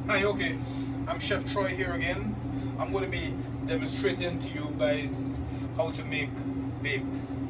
Hi, okay. I'm Chef Troy here again. I'm going to be demonstrating to you guys how to make bakes.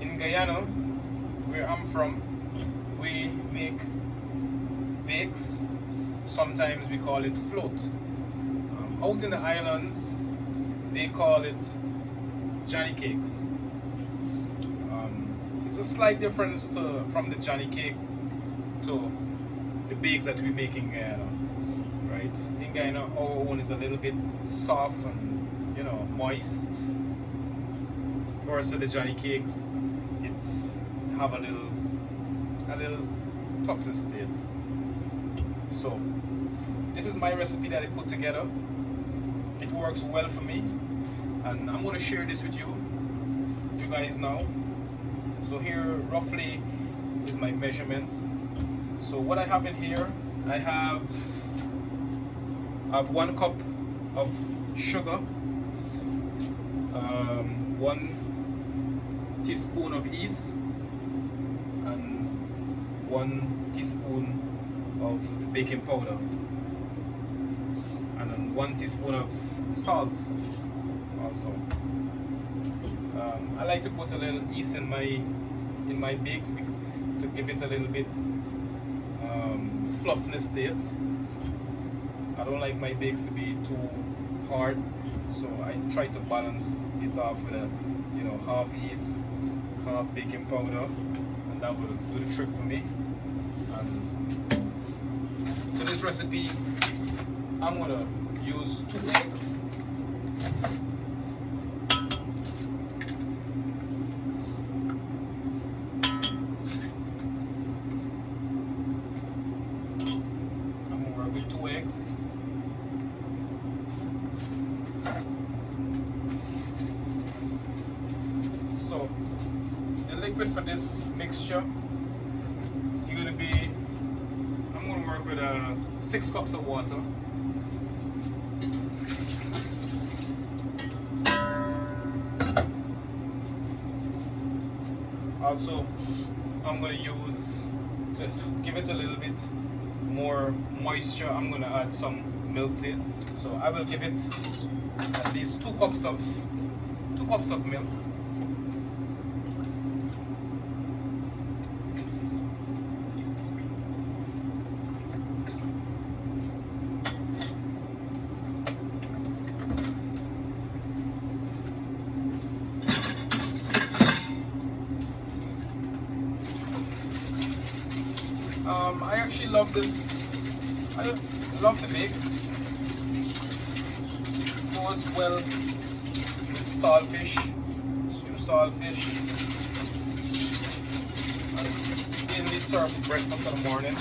In Guyana, where I'm from, we make bakes. Sometimes we call it float. Out in the islands, they call it Johnny cakes. It's a slight difference from the Johnny cake to the bakes that we make in Guyana, right? In Guyana, our own is a little bit soft and moist. Versus the Johnny cakes, it have a little toughness to it. So this is my recipe that I put together. It works well for me, and I'm going to share this with you guys now. So here roughly is my measurement. So what I have in here, I have 1 cup of sugar, 1 teaspoon of yeast, and 1 teaspoon of baking powder, and then 1 teaspoon of salt also. I like to put a little yeast in my bakes to give it a little bit fluffiness to it. I don't like my bakes to be too hard, so I try to balance it off with a half yeast, half baking powder, and that will do the trick for me. And to this recipe, I'm gonna use 2 eggs. With 2 eggs. So the liquid for this mixture, I'm going to work with 6 cups of water. Also, I'm going to use, to give it a little bit more moisture, I'm going to add some milk to it. So I will give it at least 2 cups of milk. I actually love this. I love the bakes. Goes well with saltfish, stew saltfish. And mainly served for breakfast in the morning.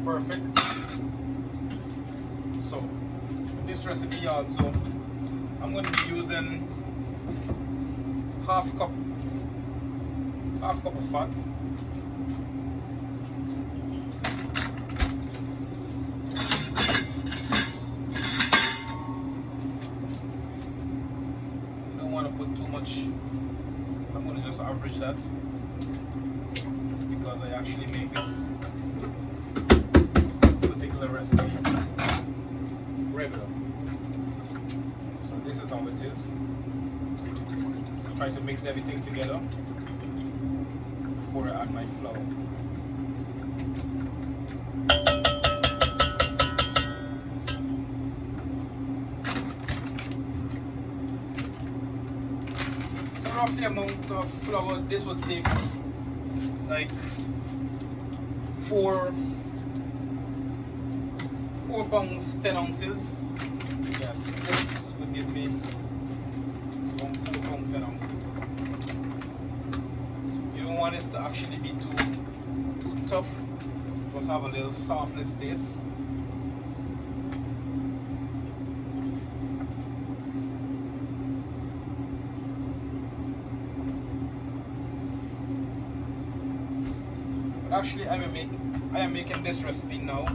Perfect. So in this recipe also, I'm going to be using half cup of fat, you don't want to put too much. I'm going to just average that because I actually make this particular recipe regular. So this is how it is. So try to mix everything together before I add my flour. So roughly amount of flour, this would take like 4 pounds 10 ounces. Yes, this would give me around 4 pounds 10 ounces. You don't want this to actually be too tough. It must have a little softness to it. actually I am making this recipe now,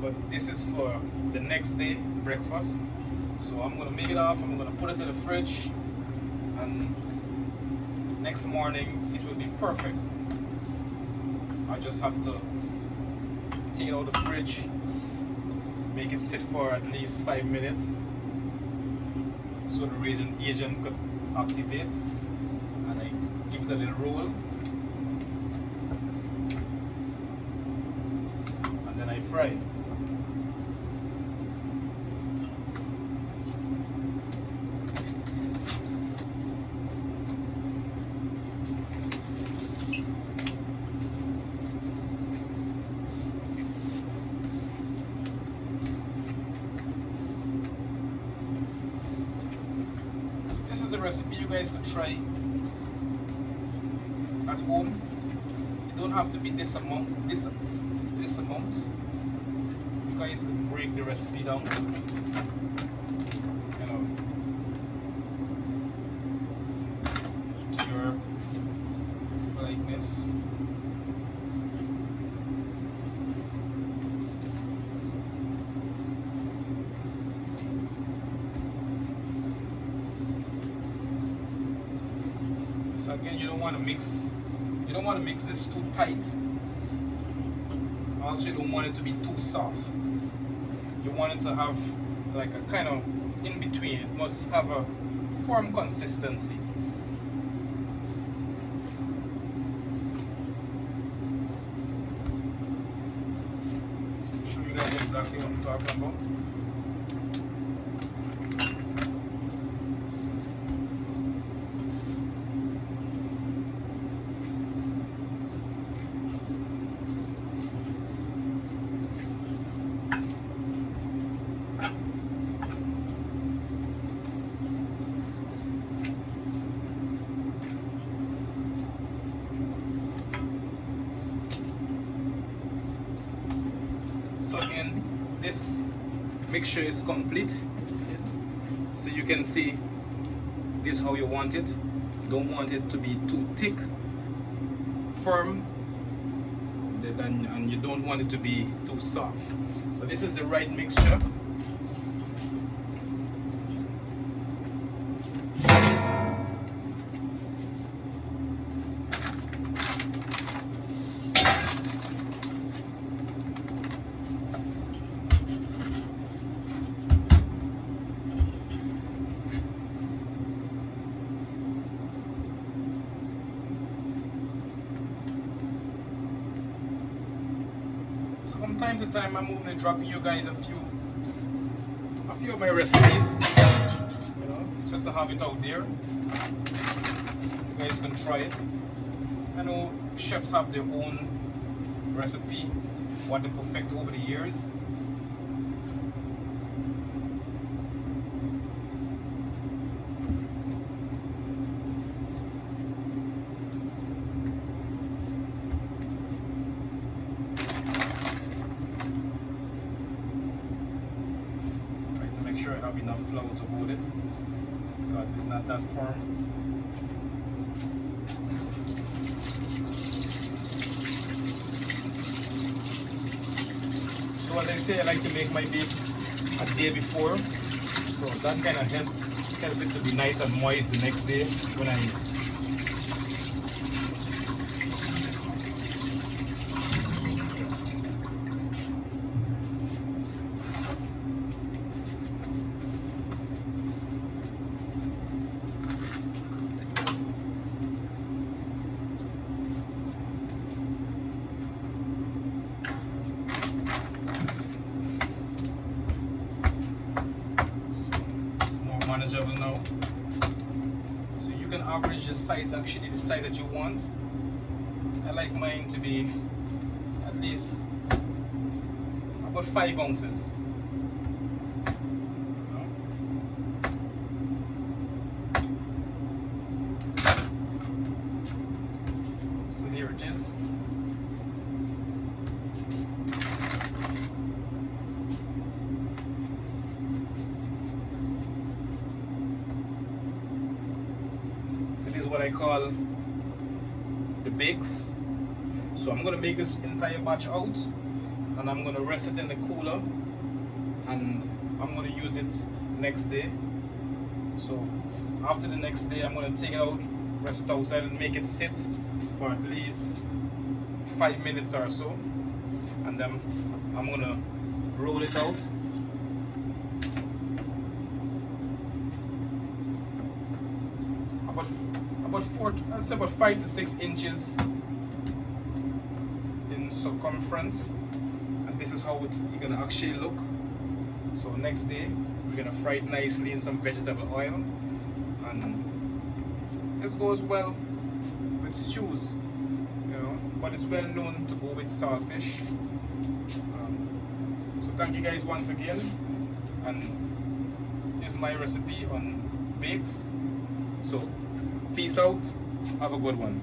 but this is for the next day breakfast. So I'm gonna make it off, I'm gonna put it in the fridge, and next morning it will be perfect. I just have to take it out of the fridge, make it sit for at least 5 minutes so the raisin agent could activate, and I give it a little roll, and then I fry. A recipe you guys could try at home. You don't have to be this amount, because you can break the recipe down, you know, to your likeness. So again, you don't want to mix this too tight. Also, you don't want it to be too soft. You want it to have like a kind of in between. It must have a firm consistency. Show you guys exactly what I'm talking about. So again, this mixture is complete. So you can see this is how you want it. You don't want it to be too thick, firm, and you don't want it to be too soft. So this is the right mixture. From time to time, I'm going to drop you guys a few of my recipes, you know, just to have it out there. You guys can try it. I know chefs have their own recipe, what they perfect over the years. Sure I have enough flour to hold it, because it's not that firm. So as I say, I like to make my bake a day before, so that kind of helps it to be nice and moist the next day when I manageable now. So you can average the size, actually the size that you want. I like mine to be at least about 5 ounces. So here it is. So this is what I call the bakes. So I'm gonna make this entire batch out, and I'm gonna rest it in the cooler, and I'm gonna use it next day. So after the next day, I'm gonna take it out, rest it outside, and make it sit for at least 5 minutes or so, and then I'm gonna roll it out. I'd say about 5 to 6 inches in circumference, and this is how it's gonna actually look. So next day we're gonna fry it nicely in some vegetable oil, and this goes well with stews, you know, but it's well known to go with saltfish. So thank you guys once again, and here's my recipe on bakes. So peace out, have a good one.